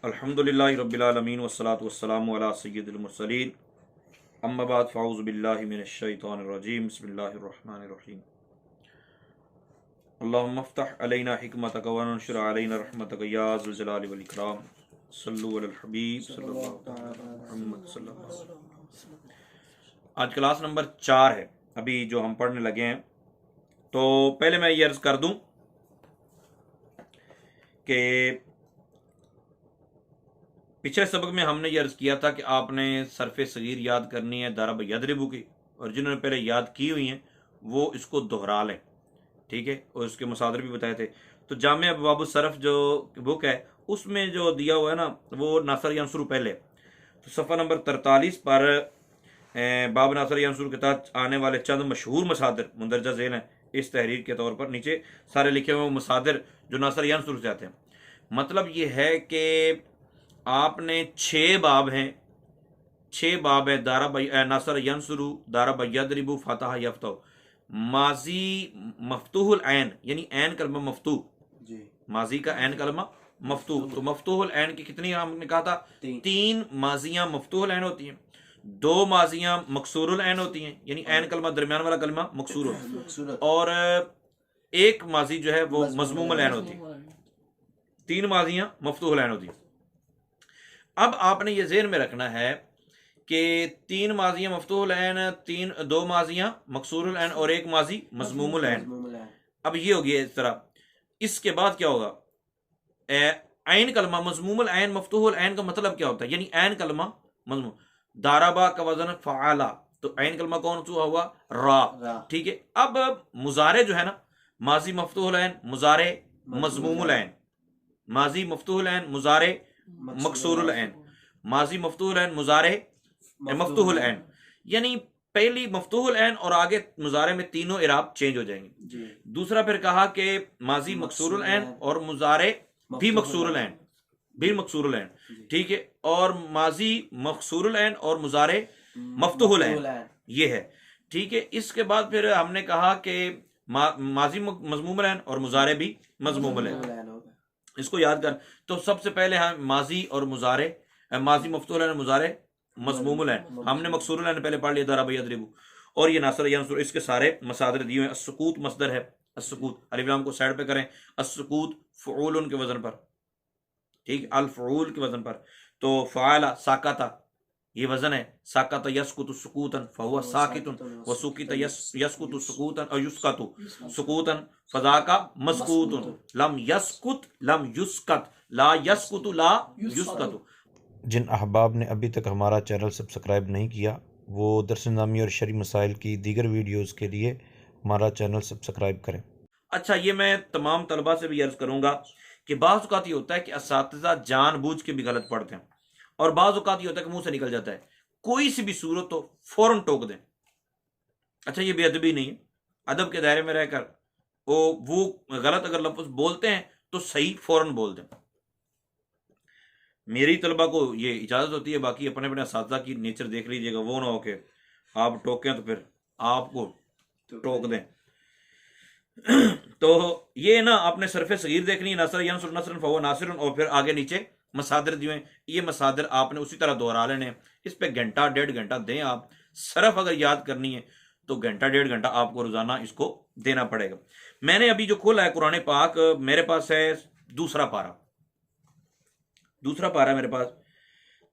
अल्हम्दुलिल्लाहि रब्बिल आलमीन वस्सलातु वस्सलामु अला सय्यिदिल मुरसलीन अम्मा बाद फ़अऊज़ु बिल्लाहि मिनश शैतानिर रजीम बिस्मिल्लाहिर रहमानिर रहीम अल्लाहुम्मा फ़्तह अलैना हिकमतक व अंशुर अलैना रहमतक या ज़ुल जलाली वल इकराम सल्लु अलल हबीब सल्लल्लाहु मुहम्मद सल्लल्लाहु अलैहि वसल्लम। आज क्लास नंबर 4 है अभी जो हम पढ़ने लगे हैं। तो पहले मैं ये अर्ज़ कर दूं कि पिछले सबक में हमने ये अर्ज़ किया था कि आपने सरफ़े सगीर याद करनी है दारा यदरिबू की, और जिन्होंने पहले याद की हुई हैं वो इसको दोहरा लें, ठीक है। और उसके मसादर भी बताए थे। तो जामिया अबवाब सरफ जो बुक है उसमें जो दिया हुआ है ना वो नासर यांसुर पहले, तो सफ़ा नंबर 43 पर बाब नासर यांसुर के तहत आने वाले चंद मशहूर मसादर मुंदरजा झेल हैं इस तहरीर के तौर पर। नीचे सारे लिखे हुए मसादर जो नासर यांसुर से आते हैं। मतलब ये है कि आपने 6 बाब हैं, 6 बाब है दारा नासर यंसुरु दारा यदरिबु फतह यफ्तह। माजी मफ्तूहुल ऐन यानी ऐन कलमा मफ्तू जी, माजी का ऐन कलमा मफ्तू। तो मफ्तूहुल ऐन की कितनी हमने कहा था? 3 माजियां मफ्तूहुल ऐन होती हैं, 2 माजियां मकसूरुल ऐन होती हैं यानी ऐन कलमा दरमियान वाला कलमा मकसूर होता है, और एक माजी जो है वो मजमूमुल ऐन होती है। 3 माजियां मफ्तूहुल ऐन होती हैं। अब आपने ये ज़हन में रखना है कि 3 माजियां मफ्तूहुल ऐन, 2 माजियां मकसूरुल ऐन और 1 माजी मजमूमुल ऐन। अब ये हो गया इस तरह। इसके बाद क्या होगा? ऐन कलमा मजमूमुल ऐन मफ्तूहुल ऐन का मतलब क्या होता है? यानी ऐन कलमा मजमूम। दाराबा का वजन फ़अला, तो ऐन कलमा कौन सा हुआ? रा, ठीक है। अब मुजारे जो है ना, माजी मफ्तूहुल ऐन मुजारे मजमूमुल ऐन, माजी मफ्तूहुल ऐन मुजारे मकसूरुल ऐन, माजी मफ्तूहुल ऐन मुजारे मफ्तूहुल ऐन। यानी पहली मफ्तूहुल ऐन और आगे मुजारे में तीनों इराब चेंज हो जाएंगे। दूसरा फिर कहा कि माजी मकसूरुल ऐन और मुजारे भी मकसूरुल ऐन, भी मकसूरुल ऐन, ठीक है। और माजी मकसूरुल ऐन और मुजारे मफ्तूहुल ऐन, ये है, ठीक है। इसके बाद फिर हमने कहा कि माजी मजमूमुल ऐन और मुजारे भी मजमूमुल ऐन। इसको याद कर। तो सबसे पहले हम माजी और मुजारे, माजी मफ्तूल है मुजारे मजमूमुल है, हमने मकसूरुल है पहले पढ़ लिया दारा यदरिबू। और ये नासर यांसुर, इसके सारे मसादर दिए हुए हैं। अस्सुकूत मसदर है, अस्सुकूत अलिफ लाम को साइड पे करें, अस्सुकूत फ़ऊल के वजन पर, ठीक, अल फ़ऊल के वजन पर। तो फ़अला साकाता ये वजन है, साकाता यस्कुतु सुकूतन फहुवा साकितुन व सुकिता यस्कुतु सुकूतन और युस्कतु सुकूतन फज़ाका मस्कूतुन। लम यस्कुत लम युस्कत, ला यस्कुतु ला युस्कतु। जिन अहबाब ने अभी तक हमारा चैनल सब्सक्राइब नहीं किया वो दर्स निज़ामी और शरई मसाइल की दीगर वीडियोज़ के लिए हमारा चैनल सब्सक्राइब करें। अच्छा, ये मैं तमाम तलबा से भी अर्ज़ करूँगा कि बाज़ औक़ात ये होता है कि असातिज़ा जानबूझ के भी गलत पढ़ते हैं, और बाज़ औक़ात ये होता है कि मुंह से निकल जाता है। कोई सी भी सूरत हो फ़ौरन टोक दें। अच्छा, ये बेअदबी नहीं है। अदब के दायरे में रहकर वो गलत अगर लफ्ज़ बोलते हैं तो सही फ़ौरन बोल दें। मेरी तलबा को ये इजाज़त होती है, बाकी अपने अपने असातिज़ा की नेचर देख लीजिएगा। वो ना हो कि आप टोकें तो फिर आपको टोक दें। तो ये ना आपने सरफ़े सगीर देखनी है, नसर यंसुर नसरन फहुवा नासिरुन, और फिर आगे नीचे मसादर दिए हैं। ये मसादर आपने उसी तरह दोहरा लेने हैं। इस पे घंटा 1.5 घंटा दें आप। सरफ अगर याद करनी है तो घंटा 1.5 घंटा आपको रोजाना इसको देना पड़ेगा। मैंने अभी जो खोला है कुरान पाक, मेरे पास है दूसरा पारा, दूसरा पारा मेरे पास।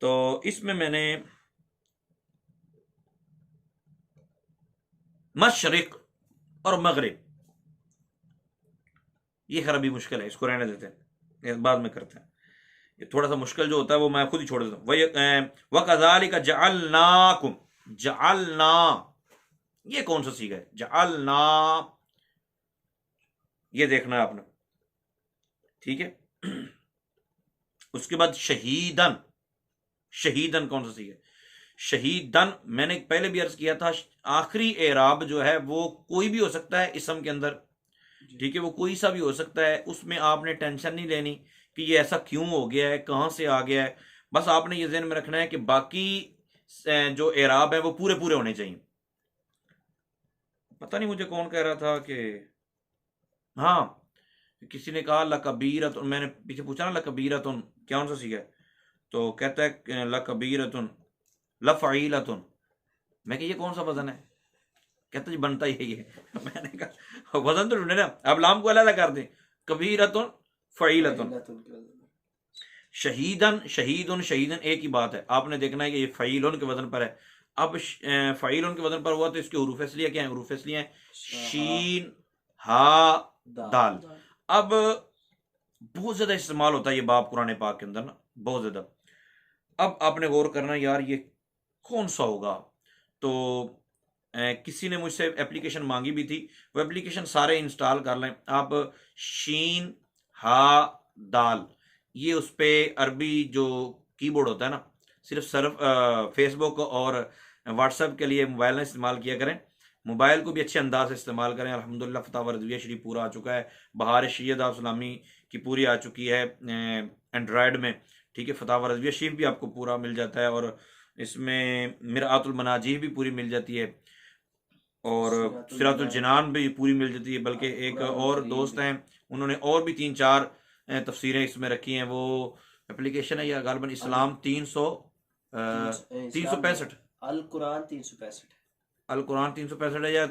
तो इसमें मैंने मशरिक और मगरिब, ये खैर अभी मुश्किल है, इसको रहने देते हैं, बाद में करते हैं। ये थोड़ा सा मुश्किल जो होता है वो मैं खुद ही छोड़ देता हूँ। वकज़ालिका जअलनाकुम, जअलना ये कौन सा सीगा है? जअलना, ये देखना है आपने, ठीक है। उसके बाद शहीदन, शहीदन कौन सा सीगा है? शहीदन मैंने पहले भी अर्ज किया था, आखिरी एराब जो है वो कोई भी हो सकता है इसम के अंदर, ठीक है। वो कोई सा भी हो सकता है, उसमें आपने टेंशन नहीं लेनी कि ये ऐसा क्यों हो गया है, कहाँ से आ गया है। बस आपने ये ज़हन में रखना है कि बाकी जो एराब है वो पूरे पूरे होने चाहिए। पता नहीं मुझे कौन कह रहा था कि हाँ, किसी ने कहा लकबीरत, मैंने पीछे पूछा ना लकबीरत क्या सा सीखा है? तो कहता है लकबीरतुन लफ़ईलतुन। मैं कि ये कौन सा वजन है? कहता जी बनता ही है ये। मैंने कहा वजन तो ढूंढे ना, अब लाम को अलग कर दें, कबीरतुन फ़ईलतुन। शहीदन शहीदुन शहीदन एक ही बात है, आपने देखना है कि ये फ़ईलुन के वजन पर है। अब फ़ईलुन के वजन पर हुआ तो इसके हुरूफ असलिया क्या है? हुरूफ असलिया है शीन हा दाल। अब बहुत ज्यादा इस्तेमाल होता है ये बाब कुरान पाक के अंदर ना, बहुत ज्यादा। अब आपने गौर करना यार ये कौन सा होगा। तो किसी ने मुझसे एप्लीकेशन मांगी भी थी, वो एप्लीकेशन सारे इंस्टॉल कर लें आप। शीन हा दाल, ये उस पर अरबी जो कीबोर्ड होता है ना, सिर्फ फेसबुक और व्हाट्सएप के लिए मोबाइल में इस्तेमाल किया करें। मोबाइल को भी अच्छे अंदाज से इस्तेमाल करें। अल्हम्दुलिल्लाह फतावा रज़विया शरीफ पूरा आ चुका है, बहार शरीयत इस्लामी की पूरी आ चुकी है एंड्रॉयड में, ठीक है। फतावा रज़विया शरीफ भी आपको पूरा मिल जाता है, और इसमें मिरआतुल मनाजीह भी पूरी मिल जाती है, और सिरातुल जिनान भी पूरी मिल जाती है। बल्कि एक और दोस्त हैं, उन्होंने और भी 3-4 तफसीरें इसमें रखी हैं। वो एप्लीकेशन है या गालिबन इस्लाम 365 अल कुरान 365 अल कुरान 365 है या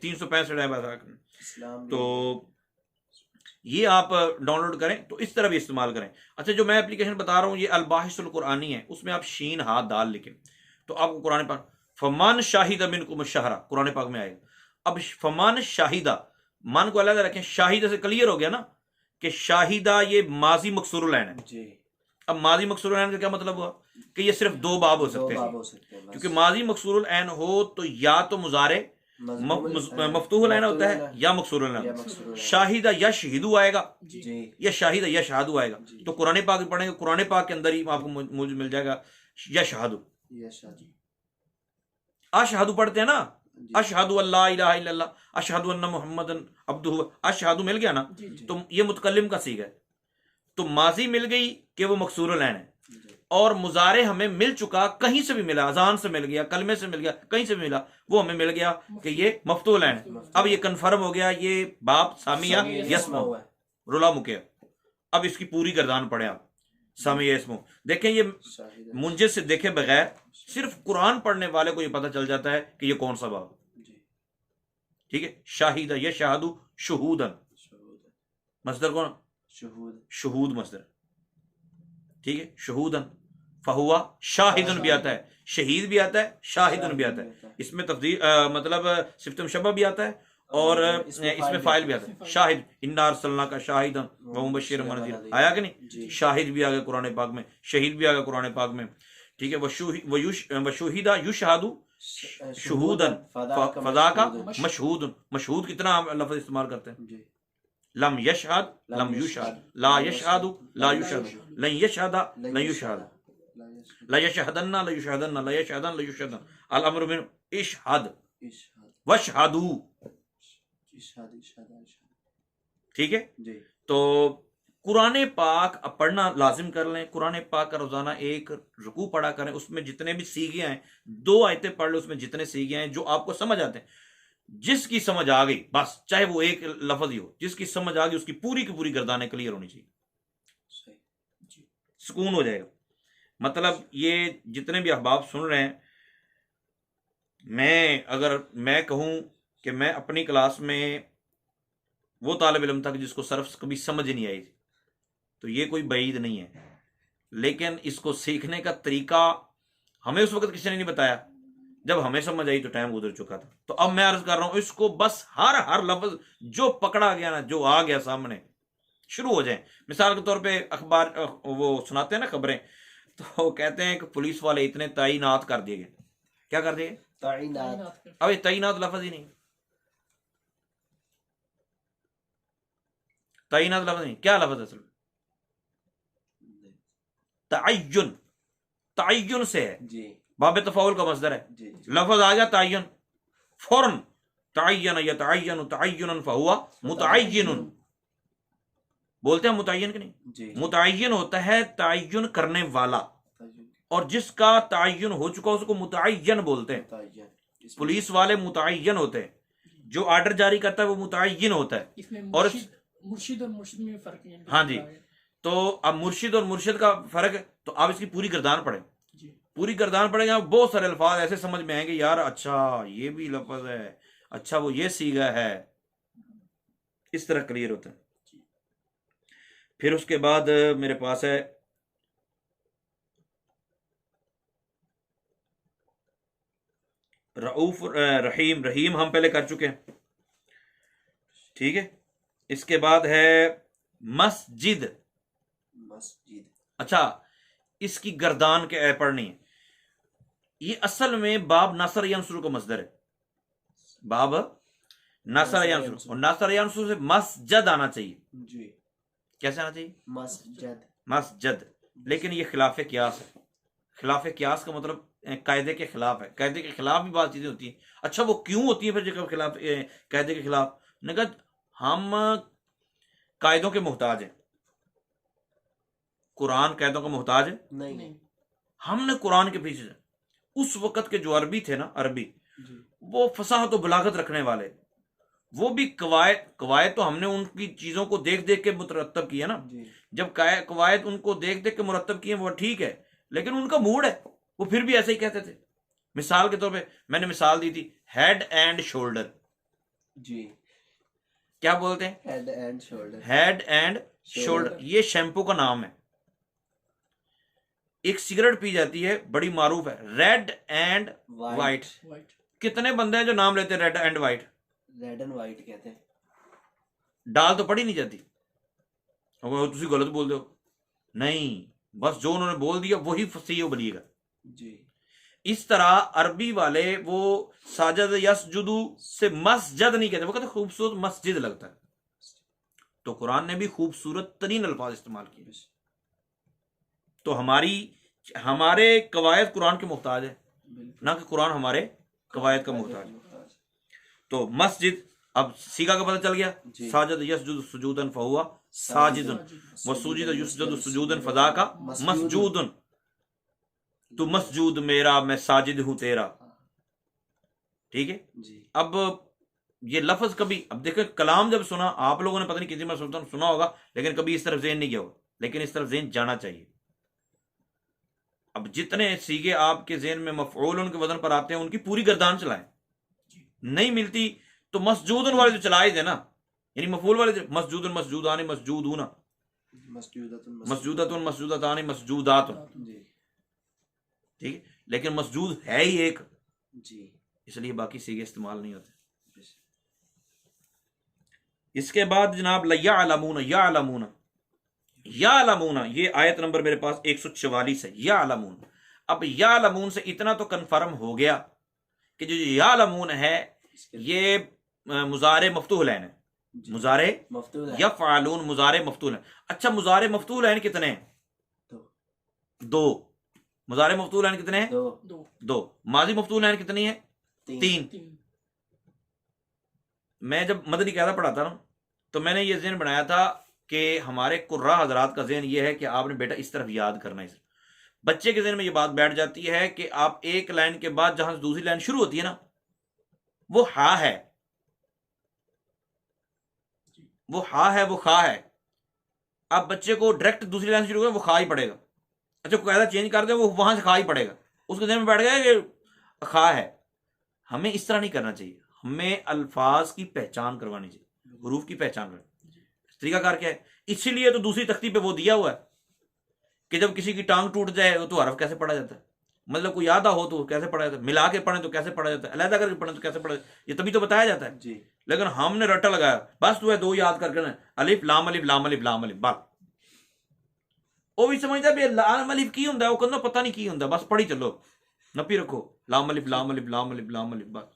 365 है बस। तो ये आप डाउनलोड करें तो इस तरह भी इस्तेमाल करें। अच्छा, जो मैं एप्लीकेशन बता रहा हूँ ये अलबाहिसुल कुरानी है, उसमें आप शीन हाथ दाल लिखें तो आपको कुरान पाक फमान शाहिदा मिनकुम शहरा कुरान पाक में आएगा। अब फमान शाहिदा, मान को अलग रखें, शाहिदा से क्लियर हो गया ना कि शाहिदा ये माजी मकसूर लैन है जी। अब माजी मकसूर लैन का क्या मतलब हुआ कि ये सिर्फ दो बाब हो सकते हैं, क्योंकि माजी मकसूर लैन हो तो या तो मुजारे मफतूह लैन होता है या मकसूर लैन। शाहिदा या शहीदू आएगा या शाहिदा या शहादू आएगा। तो कुरान पाक पढ़ेंगे, कुरान पाक के अंदर ही आपको मिल जाएगा या शहादू। अशहदू पढ़ते हैं ना, अशहदु अल्ला इलाहा इल्लल्लाह, अशहदु अन्ना मुहम्मदन अब्दुहु, अशहदु मिल गया ना, तो ये मुतकल्लिम का सीगा है। तो माजी मिल गई कि वो मकसूर लैन है, और मुजारे हमें मिल चुका, कहीं से भी मिला, अजान से मिल गया, कलमे से मिल गया, कहीं से भी मिला, वो हमें मिल गया कि ये मफ्तूह लैन है। अब ये कन्फर्म हो गया, ये बाप सामिया यस्मा रुला मुकिया। अब इसकी पूरी गर्दान पढ़े आप, सामिया यस्मो। देखें ये मुंजे से देखे बगैर सिर्फ कुरान पढ़ने वाले को ये पता चल जाता है कि ये कौन सा बाब, ठीक है। शाहिदा ये शहादू शुहूदन, मसदर कौन? शुहूद मसदर, ठीक है। शुहूदन फहुआ शाहिदन भी आता है, शहीद भी आता है, शाहिदन भी आता है। इसमें तफदील मतलब सिफ्तम शबा भी आता है, और इसमें फाइल भी आता है। शाहिद इन्ना अरसलना का शाहिदन व मुबश्शिरन व नज़ीर आया कि नहीं? शाहिद भी आ गया कुरान पाक में, शहीद भी आ गया कुरान पाक में, ठीक है। वशूहिदा युशहादु शुहूदन फदा का मशहूदन। मशहूद कितना लफ्ज इस्तेमाल करते हैं? लम यशहद लम युशहद, ला यशहदु ला युशहद, लन यशहदा लन युशहद, ला यशहदन्ना ला युशहदन्ना, ला यशहदन ला युशहदन, अल अम्रु मिन इशहद वशहदू, ठीक है। तो कुरान पाक पढ़ना लाजिम कर लें। कुरान पाक का रोजाना एक रुकू पढ़ा करें, उसमें जितने भी सीखे हैं, 2 आयतें पढ़ लो, उसमें जितने सीखे हैं जो आपको समझ आते हैं, जिसकी समझ आ गई बस, चाहे वो एक लफ्ज ही हो, जिसकी समझ आ गई उसकी पूरी की पूरी गर्दानें क्लियर होनी चाहिए, सुकून हो जाएगा। मतलब ये जितने भी अहबाब सुन रहे हैं, अगर मैं कहूं कि मैं अपनी क्लास में वो तालिब इल्म था जिसको सर्फ कभी समझ नहीं आई थी, तो ये कोई बईद नहीं है, लेकिन इसको सीखने का तरीका हमें उस वक्त किसी ने नहीं बताया। जब हमें समझ आई तो टाइम गुजर चुका था। तो अब मैं अर्ज कर रहा हूं, इसको बस हर लफ्ज जो पकड़ा गया ना, जो आ गया सामने, शुरू हो जाए। मिसाल के तौर पे अखबार वो सुनाते हैं ना खबरें, तो कहते हैं कि पुलिस वाले इतने तैनात कर दिए गए। क्या कर दिए? तैनात। अब ये तैनात लफ्ज ही नहीं, तैनात लफ्ज नहीं, क्या लफ्ज असल? तअय्युन, तअय्युन से है जी, बाब तफाउल का मसदर है जी, जी। लफ्ज आ गया तअय्युन, फौरन तअय्यन यतअय्यन तअय्युनन फहुवा मुतअय्यिनुन। बोलते हैं मुतअय्यन कि नहीं? मुतअय्यन होता है तअय्युन करने वाला, और जिसका तअय्युन हो चुका उसको मुतअय्यन बोलते हैं। पुलिस वाले मुतअय्यन होते हैं, जो ऑर्डर जारी करता है वो मुतअय्यन होता है। और मुर्शिद और मुर्शिद में फर्क है। हाँ जी, तो अब मुर्शिद और मुर्शिद का फर्क है, तो आप इसकी पूरी गर्दान पढ़े, पूरी गर्दान पढ़ेंगे, बहुत सारे अल्फाज ऐसे समझ में आएंगे, यार अच्छा ये भी लफ्ज है, अच्छा वो ये सीगा है, इस तरह क्लियर होता है। फिर उसके बाद मेरे पास है रऊफ रहीम। रहीम हम पहले कर चुके हैं, ठीक है। इसके बाद है मस्जिद। मस्जिद। अच्छा, इसकी गर्दान के पढ़नी है। ये असल में बाब नासर यंसुर का मसदर है, बाब नासर यंसुर, और नासर यंसुर से मस्जिद आना चाहिए जी। कैसे आना चाहिए? मस्जिद। मस्जिद। लेकिन ये खिलाफ क़ियास है। खिलाफ क़ियास का मतलब कायदे के खिलाफ है। कायदे के खिलाफ भी बहुत चीजें होती हैं। अच्छा वो क्यों होती है फिर जब खिलाफ कायदे के खिलाफ? नगद हम कायदों के मोहताज हैं, कुरान कायदों का मोहताज है नहीं। हमने कुरान के पीछे से, उस वक्त के जो अरबी थे ना, अरबी जी। वो फसाहत और बलागत रखने वाले, वो भी कवायद तो हमने उनकी चीजों को देख देख के मुरतब किया ना। जी। जब कवायद उनको देख देख के मुरतब किए वो ठीक है, लेकिन उनका मूड है, वो फिर भी ऐसे ही कहते थे। मिसाल के तौर पे मैंने मिसाल दी थी, हेड एंड शोल्डर। जी। क्या बोलते हैं? Head and shoulder. Head and shoulder, ये शैम्पू का नाम है। एक सिगरेट पी जाती है, बड़ी मारूफ है, रेड एंड वाइट। कितने बंदे हैं जो नाम लेते हैं red and white? Red and white कहते हैं। डाल तो पड़ी नहीं जाती। तुसी गलत बोल दो, नहीं, बस जो उन्होंने बोल दिया वही सही बनिएगा जी। इस तरह अरबी वाले वो साजद यसजुदू से मस्जिद नहीं कहते, वो कहते खूबसूरत मस्जिद लगता है। तो कुरान ने भी खूबसूरत तरीन अल्फाज इस्तेमाल किए। तो हमारे कवायद कुरान के मोहताज है, ना कि कुरान हमारे कवायद का मोहताज। तो मस्जिद, अब सीगा का पता चल गया। साजद यसजुद सुजूदन फहुआ साजिदुन वसुजिद युसजदु सुजूदन फदा का मसजूदुन। तो मसजूद मेरा, मैं साजिद हूं तेरा, ठीक है जी। अब ये लफ्ज कभी, अब देखो कलाम जब सुना आप लोगों ने, पता नहीं किसी में सुना होगा, लेकिन कभी इस तरफ ज़हन नहीं गया होगा, लेकिन इस तरफ ज़हन जाना चाहिए। अब जितने सीगे आपके ज़हन में मफऊल उनके वजन पर आते हैं, उनकी पूरी गर्दान चलाएं। नहीं मिलती तो मसजूदन वाले जो चला ही देना, यानी मफूल वाले, मसजूदन मसजूदानी मसजूदूना, मसजूदतुन मसजूदतानी मसजूदातुन, ठीक है। लेकिन मसजूद है ही एक जी, इसलिए बाकी सीगे इस्तेमाल नहीं होते। इसके बाद जनाब यअलमूना, यअलमूना, यअलमूना, ये आयत नंबर मेरे पास 144 है। यअलमून, अब यअलमून से इतना तो कन्फर्म हो गया कि जो यअलमून है ये मुजारे मफ्तूह लैन है, मुजारे यफ़अलून, मुजारे मफ्तूह लैन। अच्छा, मुजारे मफ्तूह लैन कितने हैं? दो। मुजारे मफ्तूह लैन कितने हैं? दो। माजी मफ्तूह लैन कितनी है? तीन। मैं जब मदनी कायदा पढ़ाता ना, तो मैंने ये ज़हन बनाया था कि हमारे कुर्रा हजरात का ज़हन ये है कि आपने बेटा इस तरफ याद करना है। बच्चे के ज़हन में ये बात बैठ जाती है कि आप एक लाइन के बाद जहां से दूसरी लाइन शुरू होती है ना, वो हा है, वो हा है, वो खा है। अब बच्चे को डायरेक्ट दूसरी लाइन शुरू करें, वो खा ही पड़ेगा। अच्छा, कायदा चेंज कर दे, वो वहां से खा ही पड़ेगा, उसके ज़हन में बैठ गया कि खा है। हमें इस तरह नहीं करना चाहिए, हमें अल्फाज की पहचान करवानी चाहिए, हुरूफ की पहचान करनी। तरीकाकार क्या है? इसीलिए तो दूसरी तख्ती पे वो दिया हुआ है कि जब किसी की टांग टूट जाए तो हरफ कैसे पढ़ा जाता है, मतलब कोई आधा हो तो कैसे पढ़ा जाता है, मिला के पढ़े तो कैसे पढ़ा जाता है, अलहदा करके पढ़े तो कैसे पढ़ा जाता है, ये तभी तो बताया जाता है जी। लेकिन हमने रट्टा लगाया, बस तू है दो याद करके ना, अलिफ लाम अलिफ लाम अलिफ लाम अलिफ बात। वो भी समझता है लाम अलिफ की हुंदा, वो कहना पता नहीं की हुंदा, बस पढ़ी चलो, नपी रखो, लाम अलिफ लाम अलिफ लाम अलिफ लाम अलिफ बस।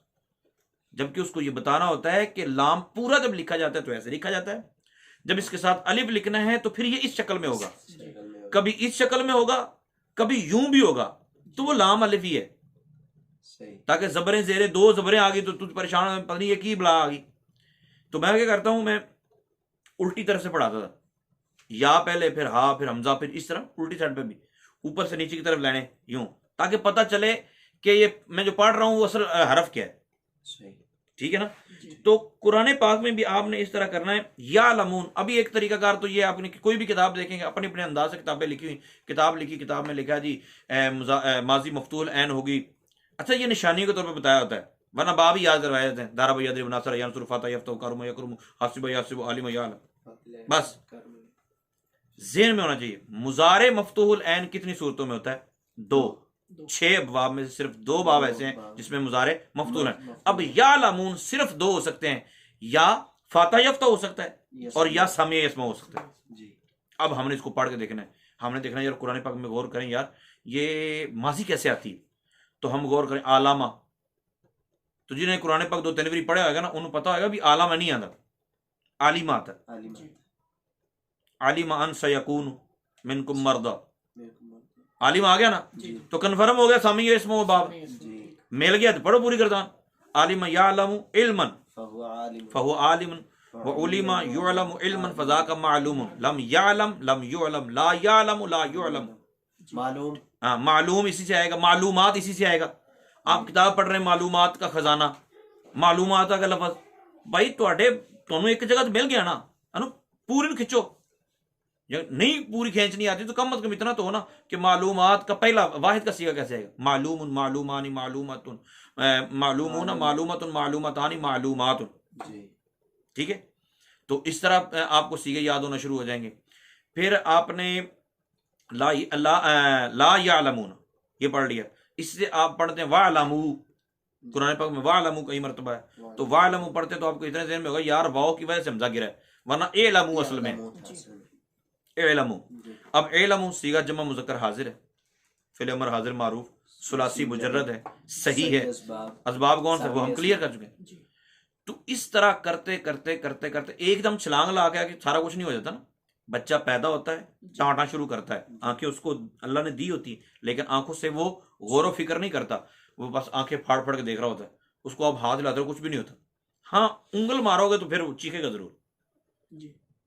जबकि उसको ये बताना होता है कि लाम पूरा जब लिखा जाता है तो ऐसे लिखा जाता है, जब इसके साथ अलिफ लिखना है तो फिर ये इस शक्ल में होगा, कभी इस शक्ल में होगा, कभी यूं भी होगा, तो वो लाम अलिफ ही है। ताकि जबरें जेरे, दो जबरें आ गई तो तुझ परेशान, पता नहीं ये की बला आ गई। तो मैं क्या करता हूं, मैं उल्टी तरफ से पढ़ाता था, या पहले फिर हा फिर हमजा, फिर इस तरह उल्टी साइड पे भी ऊपर से नीचे की तरफ लेने यूं, ताकि पता चले कि ये मैं जो पढ़ रहा हूं वो असल हरफ क्या है। ठीक है ना। तो कुरान पाक में भी आपने इस तरह करना है। या लमून, अभी एक तरीकाकार तो ये आपने कोई भी किताब देखेंगे अपने अपने अंदाज से किताबें लिखी हुई, किताब लिखी, किताब में लिखा जी माजी मफ्तूल ऐन होगी। अच्छा, ये निशानियों के तौर पर बताया होता है, वरना बाब ही याद करवाए जाते हैं। दारा बयाद नासर यानसुर फाता यफ्ता करुम यकरुम हासिब यासिब आलिम याल, बस ज़हन में होना चाहिए। मुजारे मफ्तूहुल ऐन कितनी सूरतों में होता है? 2। 6 बाब में से सिर्फ 2 बाब ऐसे हैं जिसमें मुजारे मफ्तूल हैं। अब या लमून सिर्फ 2 हो सकते हैं, या फाता यफ्ता हो सकता है और या समिया यस्मा हो सकता है। अब हमने इसको पढ़ के देखना है, हमने देखना है यार कुरान पाक में गौर करें यार ये माजी कैसे आती है। तो हम गौर करें आलामा, तो जिन्हें कुरान पाक 2 तनवीरी पढ़ा होगा ना उन्हें पता होगा भी आलामा नहीं आता, आलिमा आता है। आलिमा अन सयकून मिनकुम मर्दा, आलिम आ गया ना, तो कन्फर्म हो गया सामी इसमो बाब मिल गया, तो पढ़ो पूरी गर्दान। आलिम यालमु इल्मन फहुव आलिमन व उलिमा युअलमु इल्मन फज़ाका मालूम लम यालम लम युअलम ला यालम ला युअलम। मालूम, हाँ मालूम इसी से आएगा, मालूमात इसी से आएगा। आप किताब पढ़ रहे हैं मालूमात का खजाना, मालूमात का लफ्ज भाई तुहानू एक जगह तो मिल गया ना, है ना, पूरी खिंचो। नहीं पूरी खींचनी आती तो कम अज कम इतना तो हो ना कि मालूमात का पहला वाहिद का सीगा कैसे आएगा? मालूम मालूमानी मालूमातुन मालूमूना मालूमतुन मालूमतानी मालूमातुन। ठीक है, तो इस तरह आपको सीगे याद होना शुरू हो जाएंगे। फिर आपने ला यालमून ये पढ़ लिया, इससे आप पढ़ते हैं वालमू। कुरान पाक में वालमू कई मरतबा है, तो वालमू पढ़ते तो आपको इतने देर में होगा यार वाव की वजह से हमजा गिरा है, वरना एलमू असल में एलमू। अब एलमू सीगा जमा मुज़क्कर हाजिर है, फिल अमर हाजिर मारूफ, सुलासी मुजर्रद है, सही है। असबाब कौन से वो हम क्लियर कर चुके हैं। तो इस तरह करते करते करते करते एकदम छलांग ला के सारा कुछ नहीं हो जाता ना। बच्चा पैदा होता है, टाँटा शुरू करता है, आंखें उसको अल्लाह ने दी होती है, लेकिन आंखों से वो गौर फिक्र नहीं करता, वो बस आंखें फाड़ फाड़ के देख रहा होता है। उसको आप हाथ हिलाते हो कुछ भी नहीं होता। हाँ उंगल मारोगे तो फिर चीखेगा जरूर,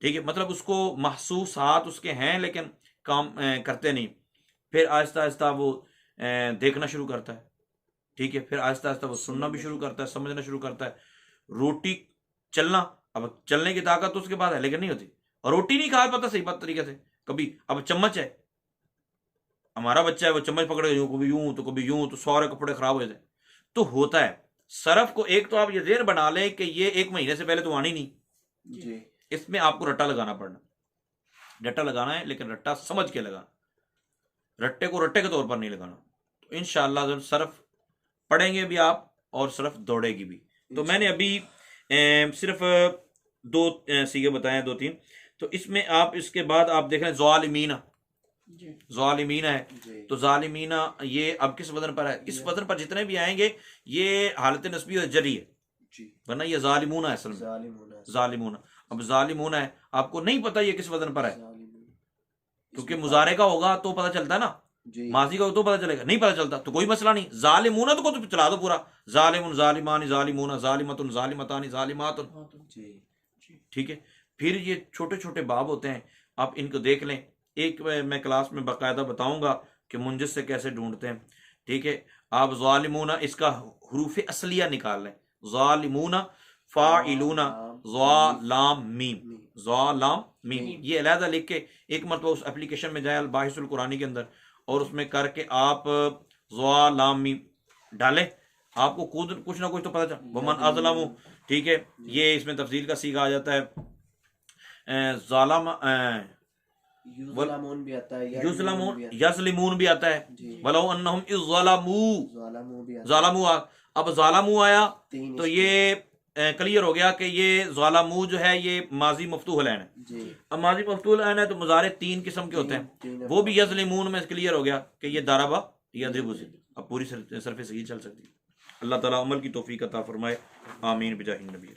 ठीक है, मतलब उसको महसूसात उसके हैं लेकिन काम करते नहीं। फिर आहिस्ता आहिस्ता वो देखना शुरू करता है, ठीक है, फिर आहिस्ता आहिस्ता वो सुनना भी शुरू करता है, समझना शुरू करता है। रोटी चलना, अब चलने की ताकत तो उसके पास है लेकिन नहीं होती, और रोटी नहीं खा पाता सही बात तरीके से। कभी अब चम्मच है, हमारा बच्चा है वो चम्मच पकड़ यूं, कभी यूं तो कभी यूं, तो सारे कपड़े खराब हो जाते। तो होता है सरफ को एक तो आप ये ज़हन बना लें कि ये 1 महीने से पहले तो आनी नहीं जी। इसमें आपको रट्टा लगाना पड़ना, रट्टा लगाना है लेकिन रट्टा समझ के लगाना, रट्टे को रट्टे के तौर पर नहीं लगाना। तो इंशाअल्लाह सरफ पढ़ेंगे भी आप और सरफ दौड़ेगी भी। तो मैंने अभी सिर्फ 2 सीगे बताए हैं, 2-3। तो इसमें आप इसके बाद आप देख रहे हैं ज़ालिमीना, ज़ालिमीना है, तो ज़ालिमीना ये अब किस वजन पर है? इस वजन पर जितने भी आएंगे ये हालत नस्बी और जरी है, वरना ये ज़ालिमूना है असल में, ज़ालिमूना। अब ज़ालिमूना है, आपको नहीं पता ये किस वजन पर है, क्योंकि मुजारे का होगा तो पता चलता है ना, माजी का तो पता चलेगा, नहीं पता चलता तो कोई मसला नहीं। ज़ालिमूना तो चला दो पूरा, ज़ालिमुन ज़ालिमानी ज़ालिमूना ज़ालिमतुन ज़ालिमतानी ज़ालिमातुन, ठीक है। फिर ये छोटे छोटे बाब होते हैं, आप इनको देख लें। एक मैं क्लास में बाकायदा बताऊंगा कि मुंजिस से कैसे ढूंढते हैं, ठीक है। आप ज़ालिमूना इसका हरूफ असलिया निकाल लें, ज़ालिमूना फ़ाइलूना ज़ालाम मीम, ज़ालाम मीम, ये अलहदा लिख के एक मरतबा उस एप्लीकेशन में जाए अल-बाहिसुल कुरानी के अंदर, और उसमें करके आप ज़ालाम मीम डालें, आपको खुद कुछ ना कुछ तो पता चल। वमन अज़लमु, ठीक है, ये इसमें तफसील का सीगा आ जाता है। ज़ालम युज़लमून भी आता है, युज़लमून यज़लिमून भी आता है, वलौ अन्नहुम इज़्ज़लमू ज़ालमू। अब ज़ालमू आया तो ये क्लियर हो गया कि ये ज़ालमू जो है ये माजी मफ्तूहुल ऐन है। अब माजी मफ्तूहुल ऐन है तो मुज़ारे 3 किस्म के होते हैं, वो भी यज़लिमून में क्लियर हो गया कि ये दरबा यदरिबु से अब पूरी सरफे सही चल सकती है। अल्लाह ताला अमल की तौफीक अता फरमाए, आमीन बिजाहिन नबी।